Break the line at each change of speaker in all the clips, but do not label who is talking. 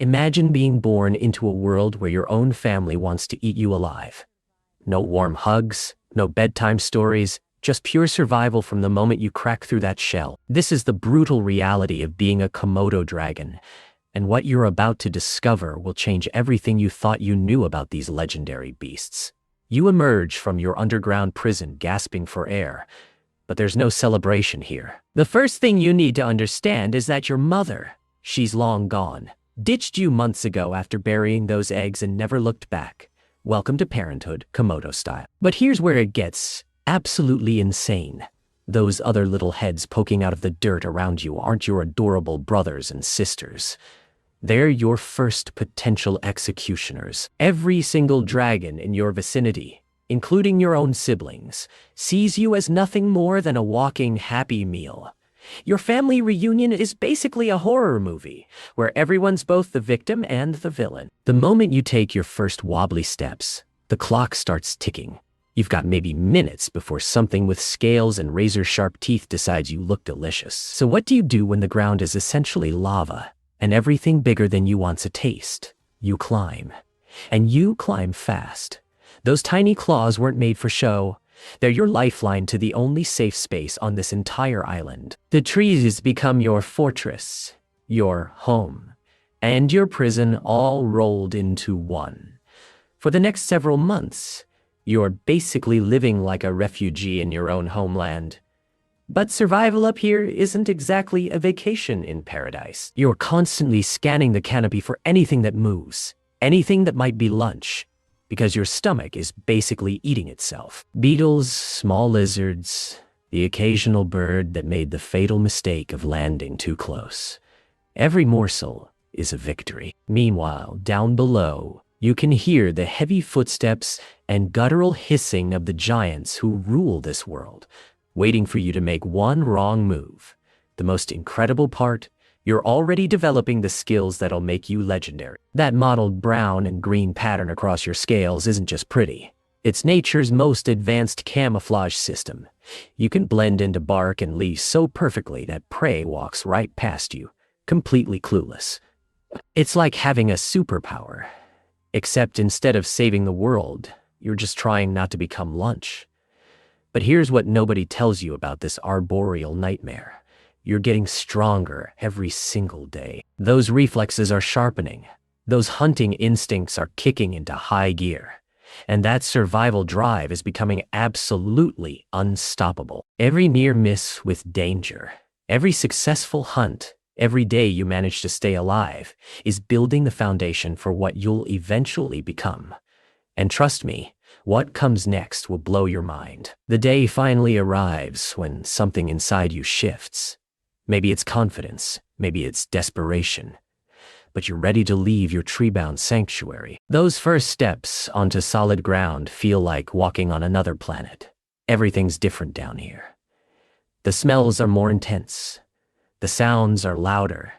Imagine being born into a world where your own family wants to eat you alive. No warm hugs, no bedtime stories, just pure survival from the moment you crack through that shell. This is the brutal reality of being a Komodo dragon, and what you're about to discover will change everything you thought you knew about these legendary beasts. You emerge from your underground prison gasping for air, but there's no celebration here. The first thing you need to understand is that your mother, she's long gone, ditched you months ago after burying those eggs and never looked back. Welcome to parenthood, Komodo style. But here's where it gets absolutely insane. Those other little heads poking out of the dirt around you aren't your adorable brothers and sisters. They're your first potential executioners. Every single dragon in your vicinity, including your own siblings, sees you as nothing more than a walking Happy Meal. Your family reunion is basically a horror movie, where everyone's both the victim and the villain. The moment you take your first wobbly steps, the clock starts ticking. You've got maybe minutes before something with scales and razor-sharp teeth decides you look delicious. So what do you do when the ground is essentially lava, and everything bigger than you wants a taste? You climb. And you climb fast. Those tiny claws weren't made for show. They're your lifeline to the only safe space on this entire island. The trees become your fortress, your home, and your prison all rolled into one. For the next several months, you're basically living like a refugee in your own homeland. But survival up here isn't exactly a vacation in paradise. You're constantly scanning the canopy for anything that moves, anything that might be lunch, because your stomach is basically eating itself. Beetles, small lizards, the occasional bird that made the fatal mistake of landing too close. Every morsel is a victory. Meanwhile, down below, you can hear the heavy footsteps and guttural hissing of the giants who rule this world, waiting for you to make one wrong move. The most incredible part, you're already developing the skills that'll make you legendary. That mottled brown and green pattern across your scales isn't just pretty. It's nature's most advanced camouflage system. You can blend into bark and leaves so perfectly that prey walks right past you, completely clueless. It's like having a superpower, except instead of saving the world, you're just trying not to become lunch. But here's what nobody tells you about this arboreal nightmare. You're getting stronger every single day. Those reflexes are sharpening. Those hunting instincts are kicking into high gear. And that survival drive is becoming absolutely unstoppable. Every near miss with danger, every successful hunt, every day you manage to stay alive is building the foundation for what you'll eventually become. And trust me, what comes next will blow your mind. The day finally arrives when something inside you shifts. Maybe it's confidence, maybe it's desperation, but you're ready to leave your tree-bound sanctuary. Those first steps onto solid ground feel like walking on another planet. Everything's different down here. The smells are more intense, the sounds are louder,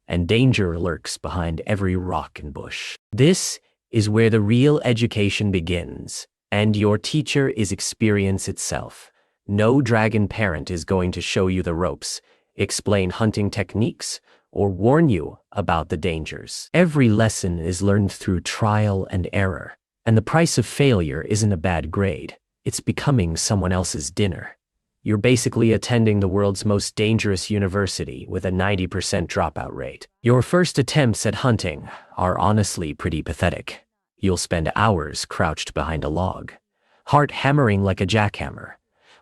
and danger lurks behind every rock and bush. This is where the real education begins, and your teacher is experience itself. No dragon parent is going to show you the ropes, explain hunting techniques, or warn you about the dangers. Every lesson is learned through trial and error, and the price of failure isn't a bad grade. It's becoming someone else's dinner. You're basically attending the world's most dangerous university with a 90% dropout rate. Your first attempts at hunting are honestly pretty pathetic. You'll spend hours crouched behind a log, heart hammering like a jackhammer,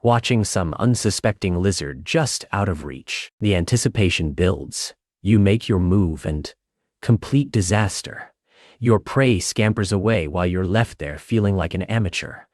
watching some unsuspecting lizard just out of reach. The anticipation builds. You make your move and complete disaster. Your prey scampers away while you're left there feeling like an amateur.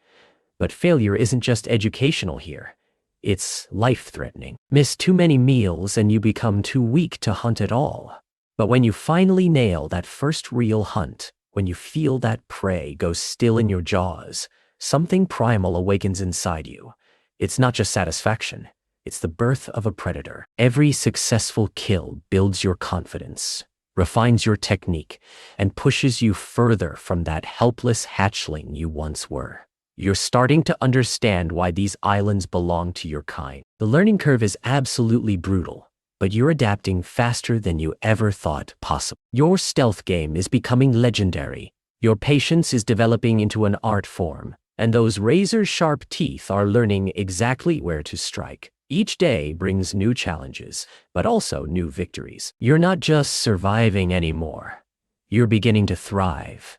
But failure isn't just educational here. It's life-threatening. Miss too many meals and you become too weak to hunt at all. But when you finally nail that first real hunt, when you feel that prey go still in your jaws, something primal awakens inside you. It's not just satisfaction, it's the birth of a predator. Every successful kill builds your confidence, refines your technique, and pushes you further from that helpless hatchling you once were. You're starting to understand why these islands belong to your kind. The learning curve is absolutely brutal, but you're adapting faster than you ever thought possible. Your stealth game is becoming legendary. Your patience is developing into an art form, and those razor-sharp teeth are learning exactly where to strike. Each day brings new challenges, but also new victories. You're not just surviving anymore. You're beginning to thrive.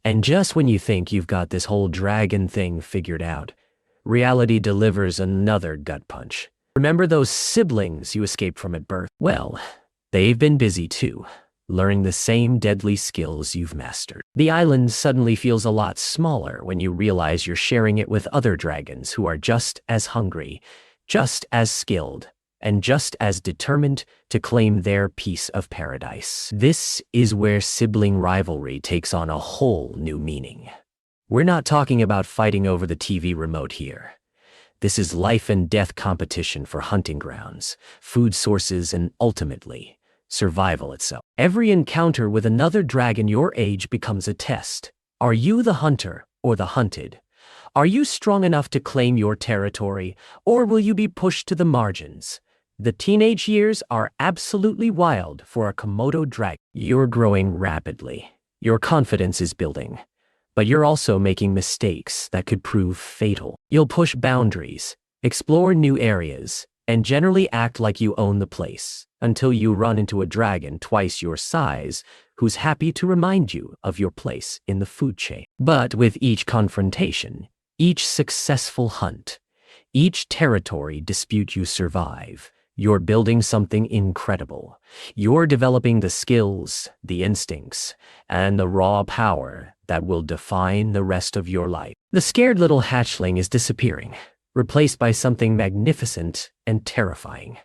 And just when you think you've got this whole dragon thing figured out, reality delivers another gut punch. Remember those siblings you escaped from at birth? Well, they've been busy too, learning the same deadly skills you've mastered. The island suddenly feels a lot smaller when you realize you're sharing it with other dragons who are just as hungry, just as skilled, and just as determined to claim their piece of paradise. This is where sibling rivalry takes on a whole new meaning. We're not talking about fighting over the TV remote here. This is life and death competition for hunting grounds, food sources, and ultimately, survival itself. Every encounter with another dragon your age becomes a test. Are you the hunter or the hunted? Are you strong enough to claim your territory, or will you be pushed to the margins? The teenage years are absolutely wild for a Komodo dragon. You're growing rapidly. Your confidence is building. But you're also making mistakes that could prove fatal. You'll push boundaries, explore new areas, and generally act like you own the place, until you run into a dragon twice your size who's happy to remind you of your place in the food chain. But with each confrontation, each successful hunt, each territory dispute you survive, you're building something incredible. You're developing the skills, the instincts, and the raw power that will define the rest of your life. The scared little hatchling is disappearing, replaced by something magnificent and terrifying.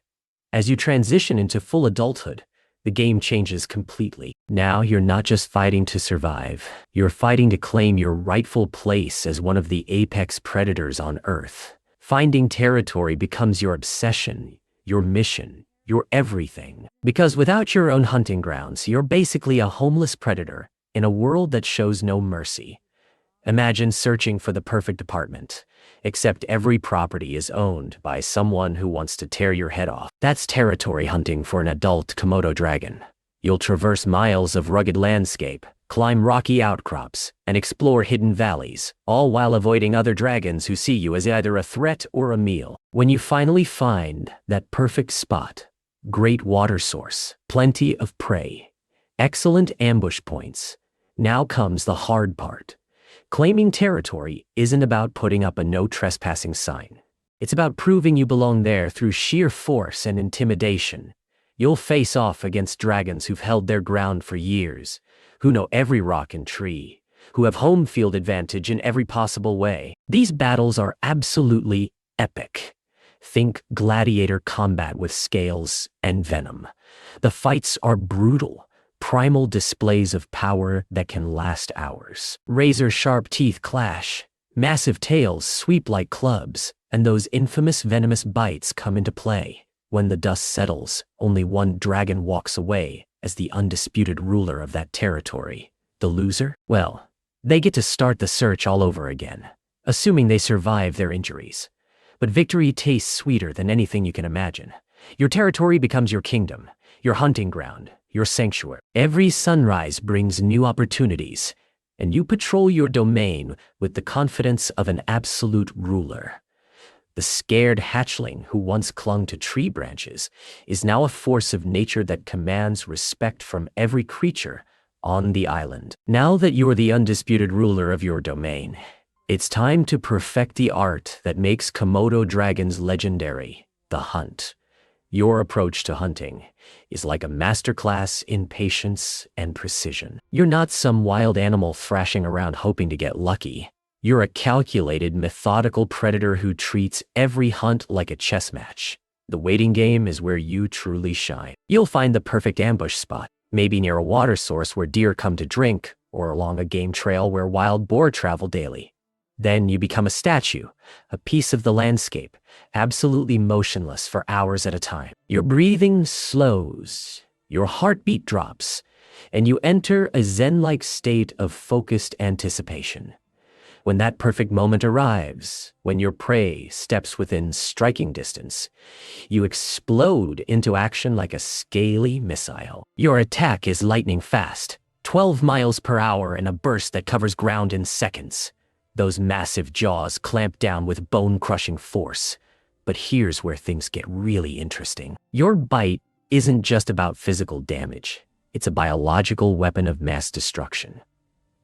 As you transition into full adulthood, the game changes completely. Now you're not just fighting to survive, you're fighting to claim your rightful place as one of the apex predators on Earth. Finding territory becomes your obsession, your mission, your everything. Because without your own hunting grounds, you're basically a homeless predator in a world that shows no mercy. Imagine searching for the perfect apartment, except every property is owned by someone who wants to tear your head off. That's territory hunting for an adult Komodo dragon. You'll traverse miles of rugged landscape, climb rocky outcrops, and explore hidden valleys, all while avoiding other dragons who see you as either a threat or a meal. When you finally find that perfect spot, great water source, plenty of prey, excellent ambush points, now comes the hard part. Claiming territory isn't about putting up a no trespassing sign. It's about proving you belong there through sheer force and intimidation. You'll face off against dragons who've held their ground for years, who know every rock and tree, who have home field advantage in every possible way. These battles are absolutely epic. Think gladiator combat with scales and venom. The fights are brutal, primal displays of power that can last hours. Razor-sharp teeth clash, massive tails sweep like clubs, and those infamous venomous bites come into play. When the dust settles, only one dragon walks away as the undisputed ruler of that territory. The loser? Well, they get to start the search all over again, assuming they survive their injuries. But victory tastes sweeter than anything you can imagine. Your territory becomes your kingdom, your hunting ground, your sanctuary. Every sunrise brings new opportunities, and you patrol your domain with the confidence of an absolute ruler. The scared hatchling who once clung to tree branches is now a force of nature that commands respect from every creature on the island. Now that you're the undisputed ruler of your domain, it's time to perfect the art that makes Komodo dragons legendary, the hunt. Your approach to hunting is like a masterclass in patience and precision. You're not some wild animal thrashing around hoping to get lucky. You're a calculated, methodical predator who treats every hunt like a chess match. The waiting game is where you truly shine. You'll find the perfect ambush spot, maybe near a water source where deer come to drink, or along a game trail where wild boar travel daily. Then you become a statue, a piece of the landscape, absolutely motionless for hours at a time. Your breathing slows, your heartbeat drops, and you enter a zen-like state of focused anticipation. When that perfect moment arrives, when your prey steps within striking distance, you explode into action like a scaly missile. Your attack is lightning fast, 12 miles per hour in a burst that covers ground in seconds. Those massive jaws clamp down with bone-crushing force. But here's where things get really interesting. Your bite isn't just about physical damage. It's a biological weapon of mass destruction.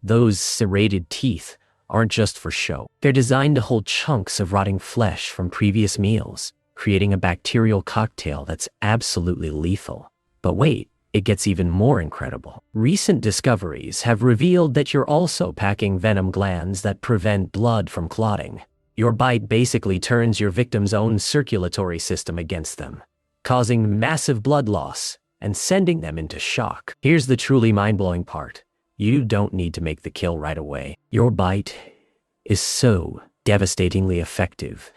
Those serrated teeth aren't just for show. They're designed to hold chunks of rotting flesh from previous meals, creating a bacterial cocktail that's absolutely lethal. But wait, it gets even more incredible. Recent discoveries have revealed that you're also packing venom glands that prevent blood from clotting. Your bite basically turns your victim's own circulatory system against them, causing massive blood loss and sending them into shock. Here's the truly mind-blowing part. You don't need to make the kill right away. Your bite is so devastatingly effective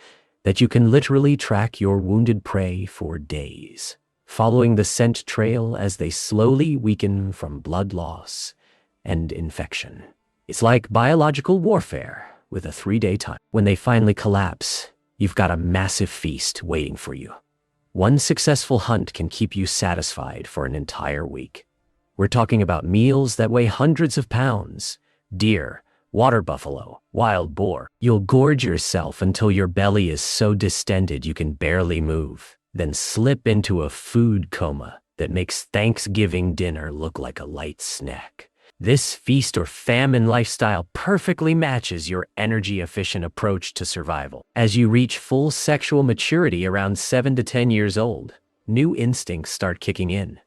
that you can literally track your wounded prey for days, following the scent trail as they slowly weaken from blood loss and infection. It's like biological warfare with a 3-day time. When they finally collapse, you've got a massive feast waiting for you. One successful hunt can keep you satisfied for an entire week. We're talking about meals that weigh hundreds of pounds. Deer, water buffalo, wild boar. You'll gorge yourself until your belly is so distended you can barely move, then slip into a food coma that makes Thanksgiving dinner look like a light snack. This feast or famine lifestyle perfectly matches your energy-efficient approach to survival. As you reach full sexual maturity around 7 to 10 years old, new instincts start kicking in.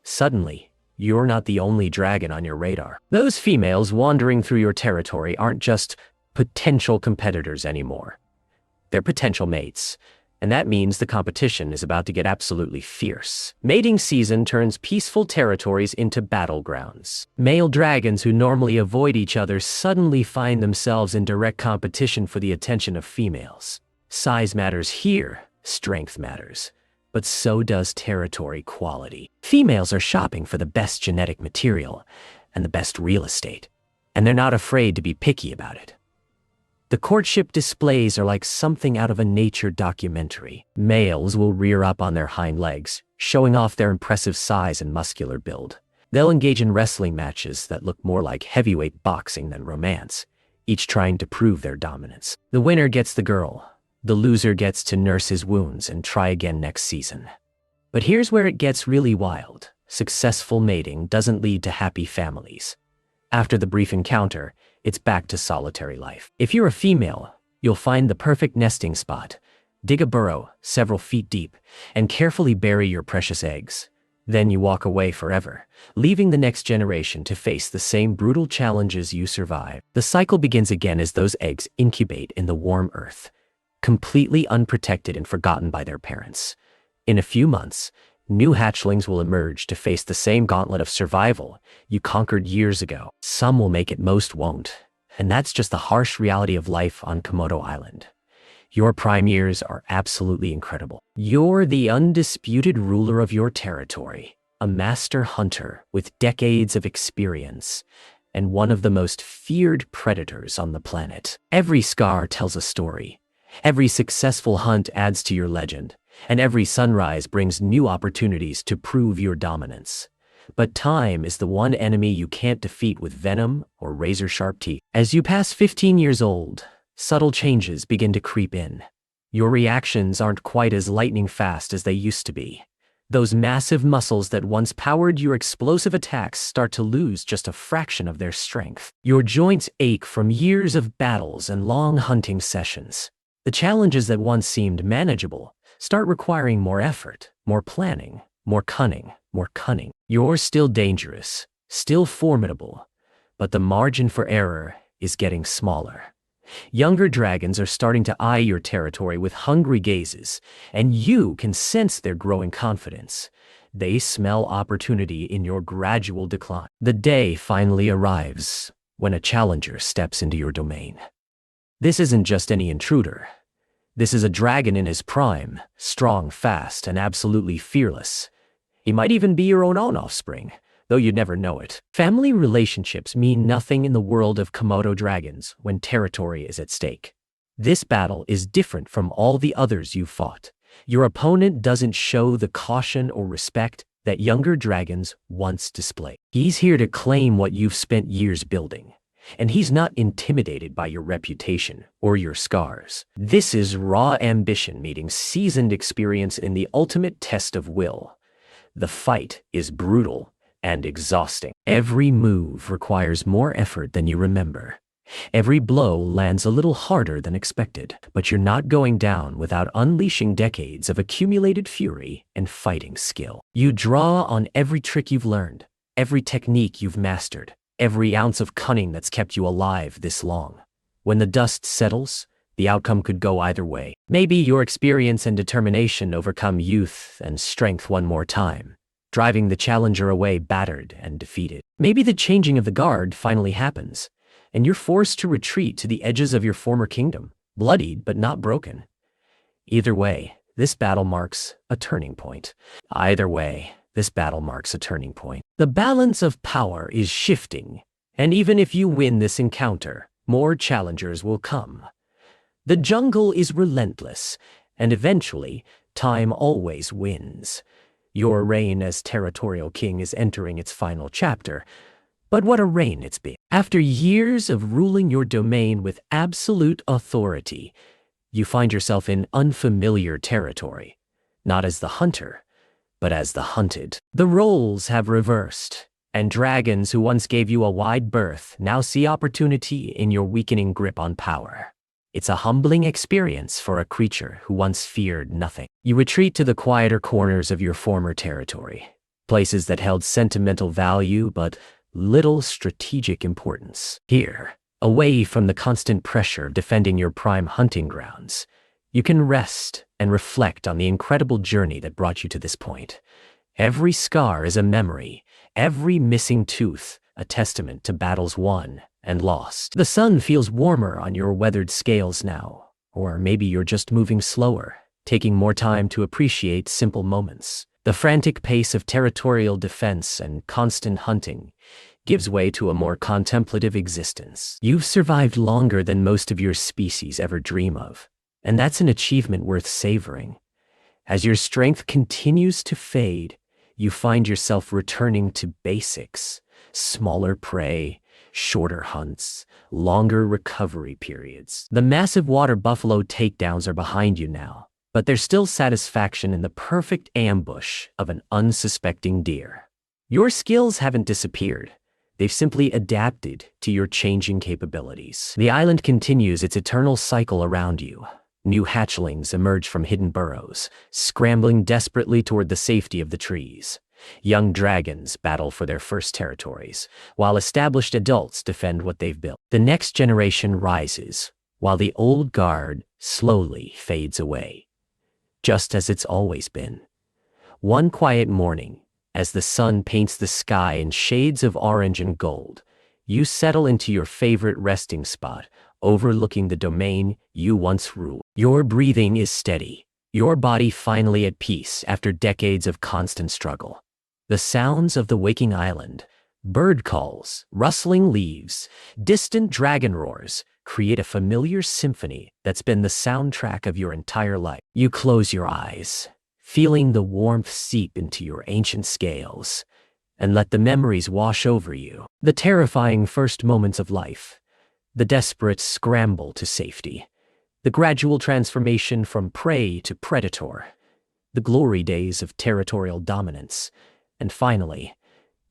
Suddenly, you're not the only dragon on your radar. Those females wandering through your territory aren't just potential competitors anymore. They're potential mates, and that means the competition is about to get absolutely fierce. Mating season turns peaceful territories into battlegrounds. Male dragons who normally avoid each other suddenly find themselves in direct competition for the attention of females. Size matters here, strength matters. But so does territory quality. Females are shopping for the best genetic material and the best real estate, and they're not afraid to be picky about it. The courtship displays are like something out of a nature documentary. Males will rear up on their hind legs, showing off their impressive size and muscular build. They'll engage in wrestling matches that look more like heavyweight boxing than romance, each trying to prove their dominance. The winner gets the girl. The loser gets to nurse his wounds and try again next season. But here's where it gets really wild. Successful mating doesn't lead to happy families. After the brief encounter, it's back to solitary life. If you're a female, you'll find the perfect nesting spot. Dig a burrow several feet deep and carefully bury your precious eggs. Then you walk away forever, leaving the next generation to face the same brutal challenges you survived. The cycle begins again as those eggs incubate in the warm earth, completely unprotected and forgotten by their parents. In a few months, new hatchlings will emerge to face the same gauntlet of survival you conquered years ago. Some will make it, most won't. And that's just the harsh reality of life on Komodo Island. Your prime years are absolutely incredible. You're the undisputed ruler of your territory, a master hunter with decades of experience, and one of the most feared predators on the planet. Every scar tells a story. Every successful hunt adds to your legend, and every sunrise brings new opportunities to prove your dominance. But time is the one enemy you can't defeat with venom or razor-sharp teeth. As you pass 15 years old, subtle changes begin to creep in. Your reactions aren't quite as lightning fast as they used to be. Those massive muscles that once powered your explosive attacks start to lose just a fraction of their strength. Your joints ache from years of battles and long hunting sessions. The challenges that once seemed manageable start requiring more effort, more planning, more cunning. You're still dangerous, still formidable, but the margin for error is getting smaller. Younger dragons are starting to eye your territory with hungry gazes, and you can sense their growing confidence. They smell opportunity in your gradual decline. The day finally arrives when a challenger steps into your domain. This isn't just any intruder. This is a dragon in his prime, strong, fast, and absolutely fearless. He might even be your own offspring, though you'd never know it. Family relationships mean nothing in the world of Komodo dragons when territory is at stake. This battle is different from all the others you've fought. Your opponent doesn't show the caution or respect that younger dragons once displayed. He's here to claim what you've spent years building, and he's not intimidated by your reputation or your scars. This is raw ambition meeting seasoned experience in the ultimate test of will. The fight is brutal and exhausting. Every move requires more effort than you remember. Every blow lands a little harder than expected, but you're not going down without unleashing decades of accumulated fury and fighting skill. You draw on every trick you've learned, every technique you've mastered, every ounce of cunning that's kept you alive this long. When the dust settles, the outcome could go either way. Maybe your experience and determination overcome youth and strength one more time, driving the challenger away battered and defeated. Maybe the changing of the guard finally happens, and you're forced to retreat to the edges of your former kingdom, bloodied but not broken. Either way, this battle marks a turning point. The balance of power is shifting, and even if you win this encounter, more challengers will come. The jungle is relentless, and eventually, time always wins. Your reign as territorial king is entering its final chapter, but what a reign it's been. After years of ruling your domain with absolute authority, you find yourself in unfamiliar territory, not as the hunter, but as the hunted. The roles have reversed, and dragons who once gave you a wide berth now see opportunity in your weakening grip on power. It's a humbling experience for a creature who once feared nothing. You retreat to the quieter corners of your former territory, places that held sentimental value but little strategic importance. Here, away from the constant pressure of defending your prime hunting grounds, you can rest and reflect on the incredible journey that brought you to this point. Every scar is a memory, every missing tooth a testament to battles won and lost. The sun feels warmer on your weathered scales now, or maybe you're just moving slower, taking more time to appreciate simple moments. The frantic pace of territorial defense and constant hunting gives way to a more contemplative existence. You've survived longer than most of your species ever dream of, and that's an achievement worth savoring. As your strength continues to fade, you find yourself returning to basics: smaller prey, shorter hunts, longer recovery periods. The massive water buffalo takedowns are behind you now, but there's still satisfaction in the perfect ambush of an unsuspecting deer. Your skills haven't disappeared. They've simply adapted to your changing capabilities. The island continues its eternal cycle around you. New hatchlings emerge from hidden burrows, scrambling desperately toward the safety of the trees. Young dragons battle for their first territories, while established adults defend what they've built. The next generation rises, while the old guard slowly fades away, just as it's always been. One quiet morning, as the sun paints the sky in shades of orange and gold, you settle into your favorite resting spot, overlooking the domain you once ruled. Your breathing is steady, your body finally at peace after decades of constant struggle. The sounds of the waking island, bird calls, rustling leaves, distant dragon roars, create a familiar symphony that's been the soundtrack of your entire life. You close your eyes, feeling the warmth seep into your ancient scales, and let the memories wash over you. The terrifying first moments of life, the desperate scramble to safety, the gradual transformation from prey to predator, the glory days of territorial dominance, and finally,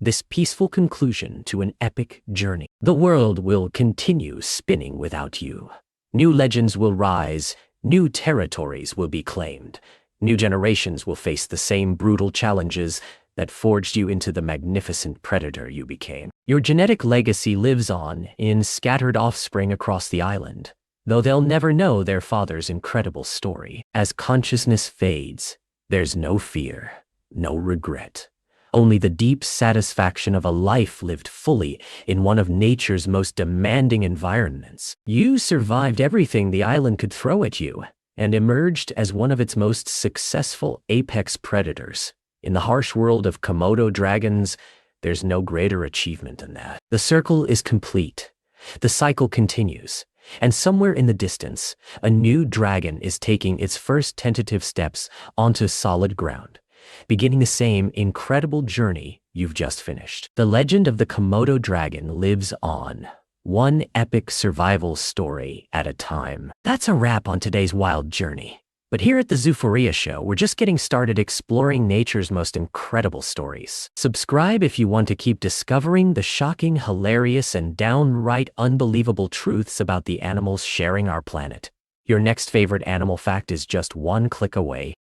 this peaceful conclusion to an epic journey. The world will continue spinning without you. New legends will rise, new territories will be claimed, new generations will face the same brutal challenges that forged you into the magnificent predator you became. Your genetic legacy lives on in scattered offspring across the island, though they'll never know their father's incredible story. As consciousness fades, there's no fear, no regret. Only the deep satisfaction of a life lived fully in one of nature's most demanding environments. You survived everything the island could throw at you and emerged as one of its most successful apex predators. In the harsh world of Komodo dragons, There's no greater achievement than that. The circle is complete. The cycle continues. And somewhere in the distance, a new dragon is taking its first tentative steps onto solid ground, beginning the same incredible journey you've just finished. The legend of the Komodo dragon lives on, one epic survival story at a time. That's a wrap on today's wild journey. But here at the Zoo-phoria show, we're just getting started exploring nature's most incredible stories. Subscribe if you want to keep discovering the shocking, hilarious, and downright unbelievable truths about the animals sharing our planet. Your next favorite animal fact is just one click away.